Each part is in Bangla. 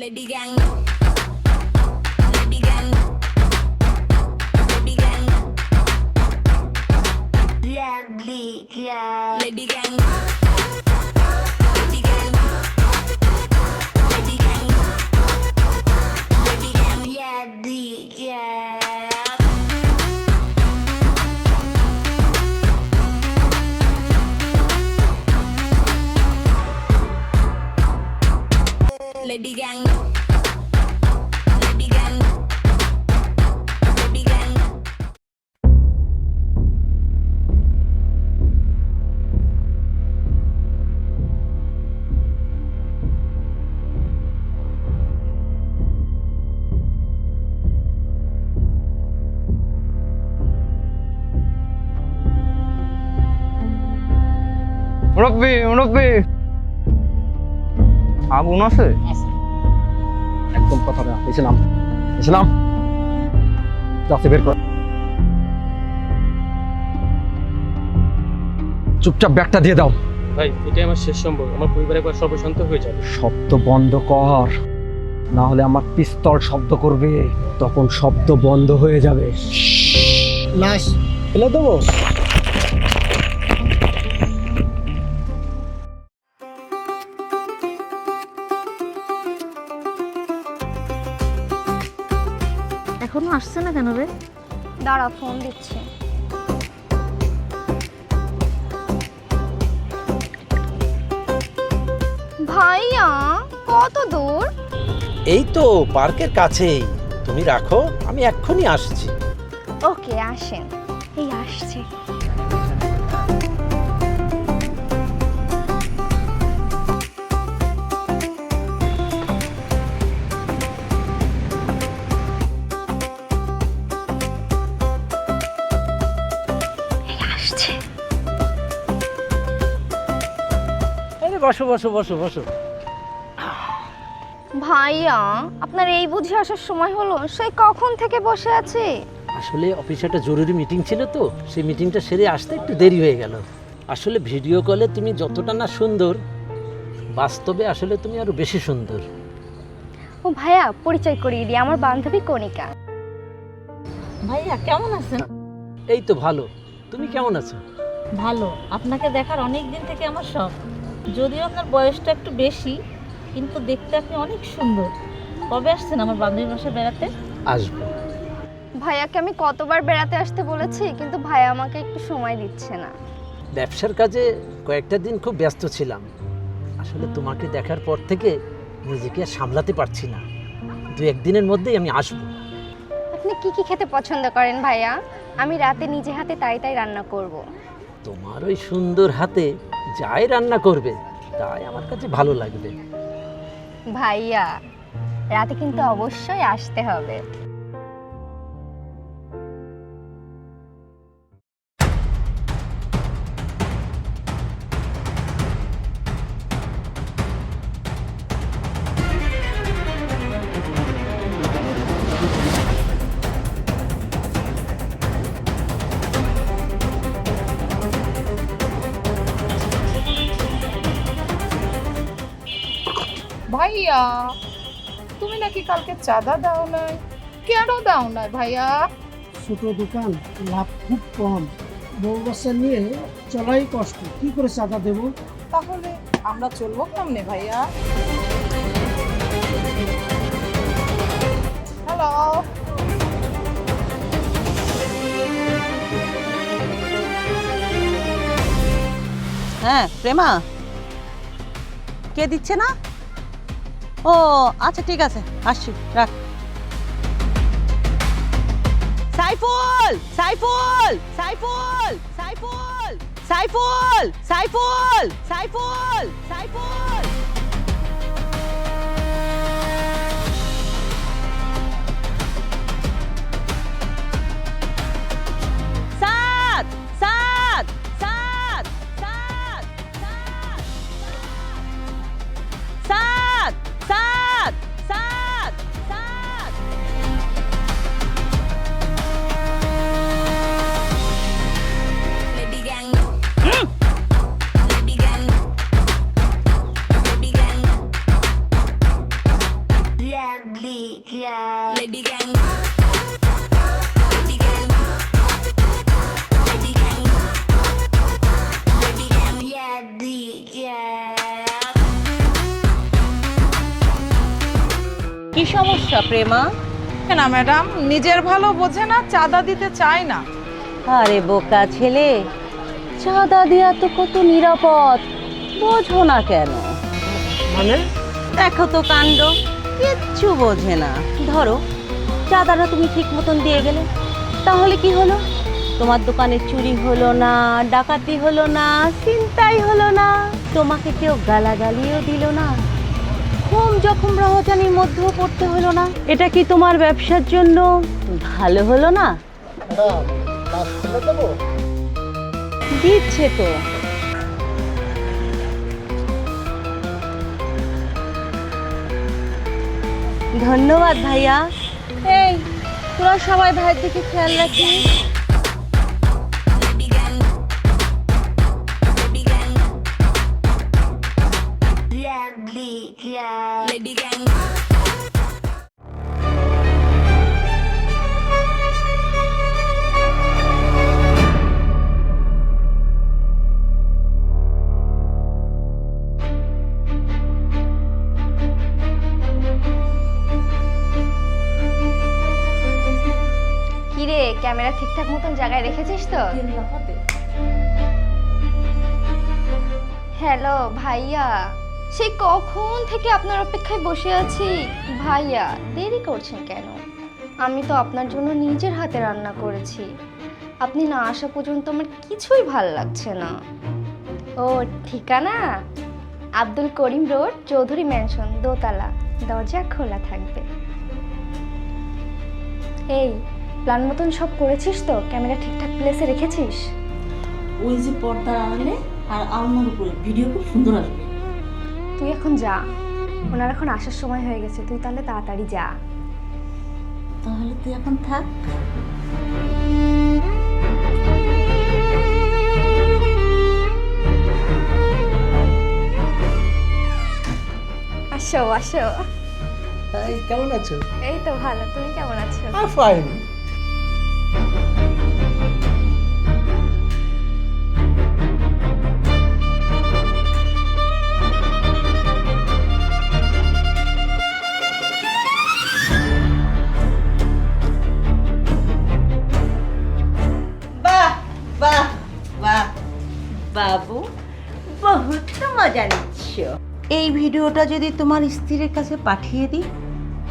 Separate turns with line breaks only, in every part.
Lady Gang, Lady Gang, Lady Gang, Lady Gang, Lady Gang, Lady Gang, Lady Gang, Lady Gang, Lady Gang. Lady Gang, Lady Gang, Lady Gang.
মুরব্বি আগুন আছে একদম কথা না এসলাম যাচ্ছে বের কর চুপচাপ ব্যাগটা দিয়ে দাও
ভাই এটাই আমার শেষ সম্ভব, আমার পরিবারে একবার সর্বশান্ত হয়ে যাবে।
শব্দ বন্ধ কর, না হলে আমার পিস্তল শব্দ করবে, তখন শব্দ বন্ধ হয়ে যাবে। লাশ ফেলে দেবো?
এখনো আসছে না কেন রে?
দাঁড়া, ফোন দিচ্ছি। ভাইয়া কত দূর?
এই তো পার্কের কাছেই, তুমি রাখো, আমি এক্ষুনি আসছি।
ওকে, আসেন। এই আসছে।
আরে বসো বসো বসো বসো।
ভাইয়া আপনার এই বুঝে আসার সময় হলো? সেই কখন থেকে বসে আছে।
আসলে অফিসে একটা জরুরি মিটিং ছিল তো, সেই মিটিংটা সেরে আসতে একটু দেরি হয়ে গেল। আসলে ভিডিও কলে তুমি যতটা না সুন্দর, বাস্তবে আসলে তুমি আরো বেশি সুন্দর।
ও ভাইয়া, পরিচয় করিয়ে দিই, আমার বান্ধবী কণিকা।
ভাইয়া কেমন আছেন?
এই তো ভালো, তুমি কেমন আছো?
ভালো। আপনাকে দেখার অনেক দিন থেকে আমার শখ। যদিও আপনার বয়সটা একটু বেশি, কিন্তু দেখতে আপনি অনেক সুন্দর। কবে আসছেন আমার বান্ধবীর বাসায় বেড়াতে?
আসবো।
ভাইয়াকে আমি কতবার বেড়াতে আসতে বলেছি, কিন্তু ভাইয়া আমাকে একটু সময় দিচ্ছে না।
ব্যবসার কাজে কয়েকটা দিন খুব ব্যস্ত ছিলাম। আসলে তোমাকে দেখার পর থেকে নিজেকে আর সামলাতে পারছি না। দু একদিনের মধ্যেই আমি আসবো।
আপনি কি কি খেতে পছন্দ করেন ভাইয়া? আমি রাতে নিজে হাতে তাই রান্না করব।
তোমার ওই সুন্দর হাতে যাই রান্না করবে তাই আমার কাছে ভালো লাগবে।
ভাইয়া রাতে কিন্তু অবশ্যই আসতে হবে।
ভাইয়া তুমি নাকি কালকে চাঁদা দাও নাই, কেন দাও নাই ভাইয়া?
ছোট দোকান, লাভ খুব কম, বউ বাচ্চা নিয়ে চলাই কষ্ট, কি করে চাঁদা দেবো?
তাহলে আমরা চলবো কেমনে ভাইয়া? হ্যালো,
হ্যাঁ প্রেমা, কে দিচ্ছে না? ও আচ্ছা ঠিক আছে, আসছি, রাখ। সাইফুল সাইফুল সাইফুল সাইফুল সাইফুল সাইফুল সাইফুল সাইফুল সাত সাত সাত সাত সাত সাত সাত সাত।
Lady Gang, Lady Gang, Deadly Gang. Lady Gang. Lady Gang. Lady Gang. Lady Gang. Yeah, the gang.
কি সমস্যা প্রেমা?
না ম্যাডাম, নিজের ভালো বোঝে না, চাঁদা দিতে চায় না।
আরে বোকা ছেলে, চাঁদা দেওয়া তো কত নিরাপদ, বোঝো না কেন?
মানে
দেখো তো কাণ্ড, কিচ্ছু বোঝে না। ধরো চাঁদাটা তুমি ঠিক মতন দিয়ে গেলে, তাহলে কি হলো? তোমার দোকানে চুরি হলো না, ডাকাতি হলো না, ছিনতাই হলো না, তোমাকে কেউ গালাগালিও দিল না, ঘুম জখম রহজানির মধ্যেও পড়তে হলো না। এটা কি তোমার ব্যবসার জন্য ভালো হলো না? দিচ্ছে তো। ধন্যবাদ ভাইয়া। এই তোরা সবাই ভাইয়ের দিকে খেয়াল রাখিস।
Lady Gang. Lady Gang. Deadly Gang. Lady Gang.
কিরে, ক্যামেরা ঠিকঠাক মতন জায়গায় রেখেছিস তো? হ্যালো ভাইয়া, সেই কখন থেকে আপনার অপেক্ষায় বসে আছি। ভাইয়া দেরি করছেন কেন? আমি তো আপনার জন্য নিজের হাতে রান্না করেছি। আপনি না আসা পর্যন্ত আমার কিছুই ভাল লাগছে না। ও ঠিকানা আব্দুল করিম রোড, চৌধুরী ম্যানশন, দোতলা, দরজা খোলা থাকবে। এই প্ল্যান মতন সব করেছিস তো? ক্যামেরা ঠিকঠাক প্লেসে রেখেছিস?
ওই যে পর্দার আড়ালে আর আলনার উপরে ভিডিও খুব সুন্দর আসবে।
তুই এখন যা, ওনার এখন আসার সময় হয়ে গেছে, তুই তাহলে তাড়াতাড়ি যা।
তাহলে তুই এখন থাক।
আসো আসো।
এই কেমন আছো?
এই তো ভালো, তুমি কেমন আছো?
ফাইন।
বাহ বাহ বাহ, বাবু বহুত মজা নিচ্ছ। এই ভিডিওটা যদি তোমার স্ত্রীর কাছে পাঠিয়ে দিই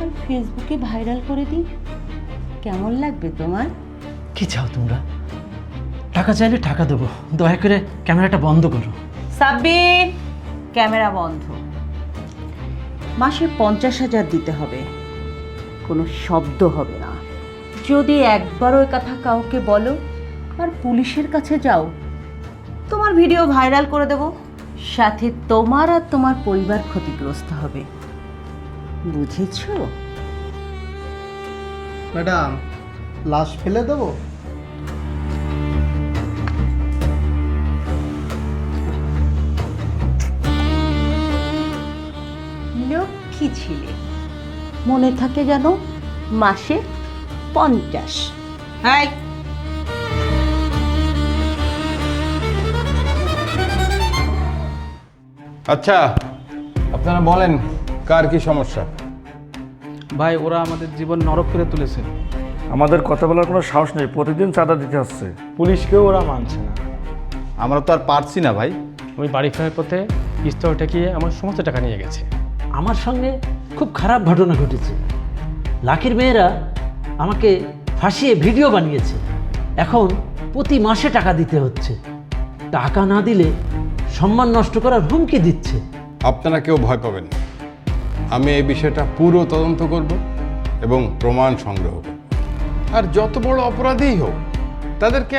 আর ফেসবুকে ভাইরাল করে দিই, কেমন লাগবে তোমার?
কি চাও তোমরা? টাকা চাইলে টাকা দেবো, দয়া করে ক্যামেরাটা বন্ধ করো।
সাব্বির, ক্যামেরা বন্ধ। মাসে 50,000 দিতে হবে, কোনো শব্দ হবে না। যদি একবার ওই কথা কাউকে বলো আর পুলিশের কাছে যাও, তোমার ভিডিও ভাইরাল করে দেব, সাথে তোমার আর তোমার পরিবার ক্ষতিগ্রস্ত হবে। বুঝেছো?
ম্যাডাম, লাশ ফেলে দেবো?
লক্ষ্মী ছিলে, মনে থাকে যেন, মাসে 50। হাই,
আচ্ছা, আপনারা বলেন কার কি সমস্যা?
ভাই ওরা আমাদের জীবন নরক করে তুলেছে।
আমাদের কথা বলার কোনো সাহস নেই, প্রতিদিন চাঁদা দিতে হচ্ছে।
পুলিশকেও ওরা মানছে না। আমরা তো আর পারছি না ভাই।
আমি বাড়ি ফেরার পথে পিস্তল ঠেকিয়ে আমার সমস্ত টাকা নিয়ে গেছে।
আমার সঙ্গে খুব খারাপ ঘটনা ঘটেছে। লাকির মেয়েরা আমাকে ফাঁসিয়ে ভিডিও বানিয়েছে। এখন প্রতি মাসে টাকা দিতে হচ্ছে। টাকা না দিলে সম্মান নষ্ট করার হুমকি দিচ্ছে।
আপনারা কেউ ভয় পাবেন না। আমি এই বিষয়টা পুরো তদন্ত করব এবং প্রমাণ সংগ্রহ করব। আর যত বড় অপরাধীই হোক, তাদেরকে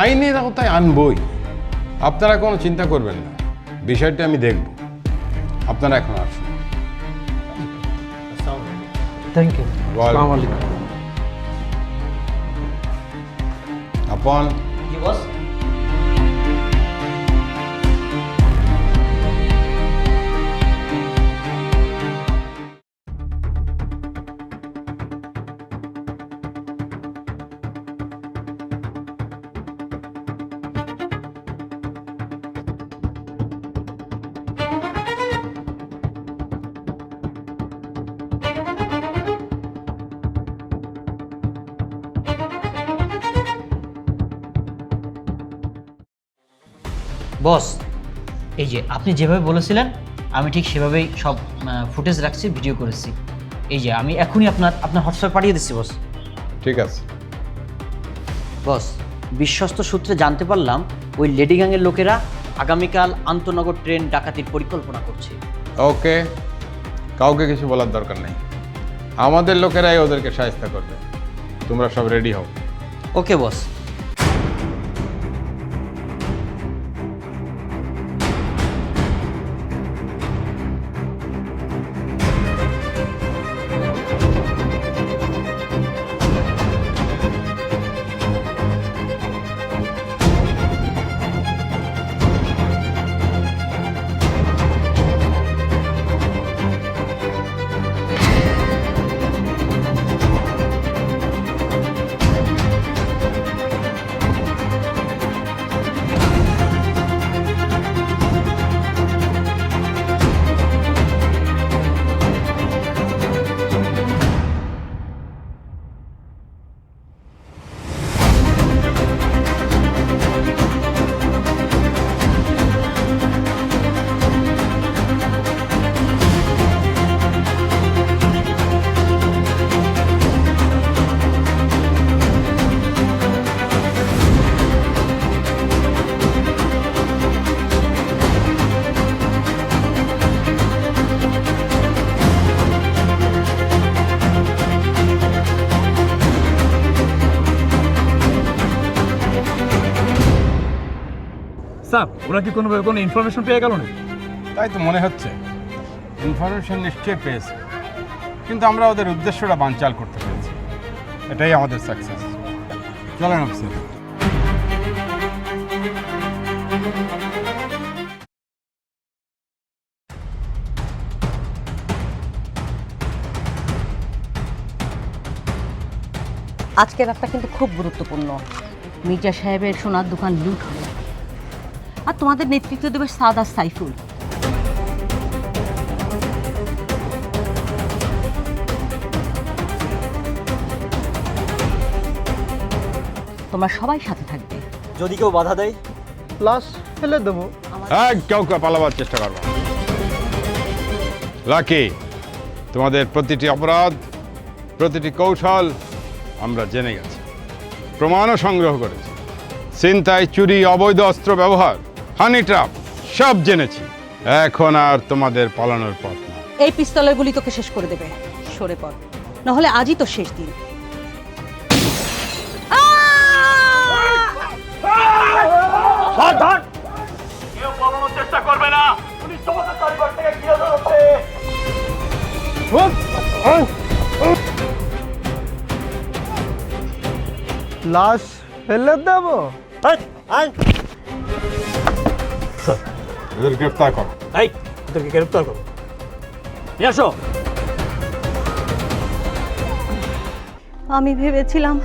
আইনের আওতায় আনবই। আপনারা কোনো চিন্তা করবেন না, বিষয়টা আমি দেখব। আপনারা এখন আসুন।
Thank you.
আসসালামু আলাইকুম। আপন
কি বস?
বস, এই যে আপনি যেভাবে বলেছিলেন আমি ঠিক সেভাবেই সব ফুটেজ রাখছি, ভিডিও করেছি। এই যে আমি এখনই আপনার হোয়াটসঅ্যাপ পাঠিয়ে দিচ্ছি বস।
ঠিক আছে।
বস, বিশ্বস্ত সূত্রে জানতে পারলাম ওই লেডি গ্যাংয়ের লোকেরা আগামীকাল আন্তনগর ট্রেন ডাকাতির পরিকল্পনা করছে।
ওকে, কাউকে কিছু বলার দরকার নেই, আমাদের লোকেরাই ওদেরকে সাহায্য করবে। তোমরা সব রেডি হও।
ওকে বস।
স্যার, ওরা কি কোনো ইনফরমেশন পেয়ে গেল না?
তাই তো মনে হচ্ছে, ইনফরমেশন নিশ্চয়ই পেয়েছে, কিন্তু আমরা ওদের উদ্দেশ্যটা বানচাল করতে পেরেছি। এটাই আমাদের সাকসেস। চলেন অফিসে।
আজকের রাতটা কিন্তু খুব গুরুত্বপূর্ণ। মির্জা সাহেবের সোনার দোকান লুট হলো, আর তোমাদের নেতৃত্ব দেবে সাদ আর সাইফুল। তোমরা সবাই সাথে থাকবে।
যদি কেউ বাধা দেয় লাশ ফেলে দেবো।
কেউ পালাবার চেষ্টা করবো। লাকি, তোমাদের প্রতিটি অপরাধ, প্রতিটি কৌশল আমরা জেনে গেছি, প্রমাণও সংগ্রহ করেছি। ছিনতাই, চুরি, অবৈধ অস্ত্র ব্যবহার, হানি ট্র্যাপ সব জেনেছি। এখন আর তোমাদের পালানোর পথ না।
এই পিস্তলের গুলি তোকে শেষ করে দেবে, সরে পড়, নাহলে আজই তো শেষ দিন।
কেউ পালানোর চেষ্টা করবে না, পুলিশ তোমাদের চারিপাশ থেকে ঘিরে ধরেছে।
লাশ ফেলে দেবো?
এদের গ্রেফতার করো।
ওদেরকে গ্রেফতার করো, নিয়ে আসো।
আমি ভেবেছিলাম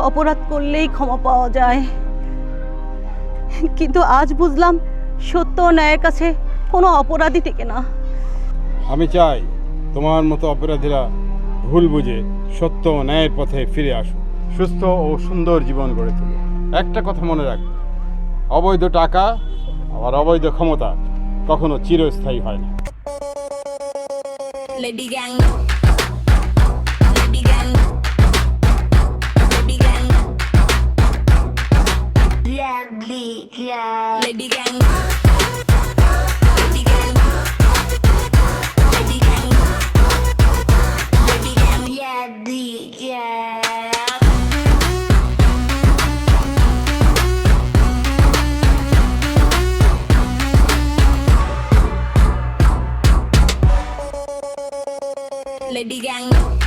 অপরাধ করলেই ক্ষমা পাওয়া যায়, কিন্তু আজ বুঝলাম সত্য ও ন্যায়ের কাছে কোনো অপরাধী টেকে না।
আমি চাই তোমার মতো অপরাধীরা ভুল বুঝে সত্য ও ন্যায়ের পথে ফিরে আসো, সুস্থ ও সুন্দর জীবন গড়ে তোলো। একটা কথা মনে রাখবে, অবৈধ টাকা আর অবৈধ ক্ষমতা কখনো চিরস্থায়ী হয় না।
Lady gang. Lady gang. Lady gang. Yeah, Lady gang. Lady gang. Lady gang. Lady gang. Yeah. Lady gang.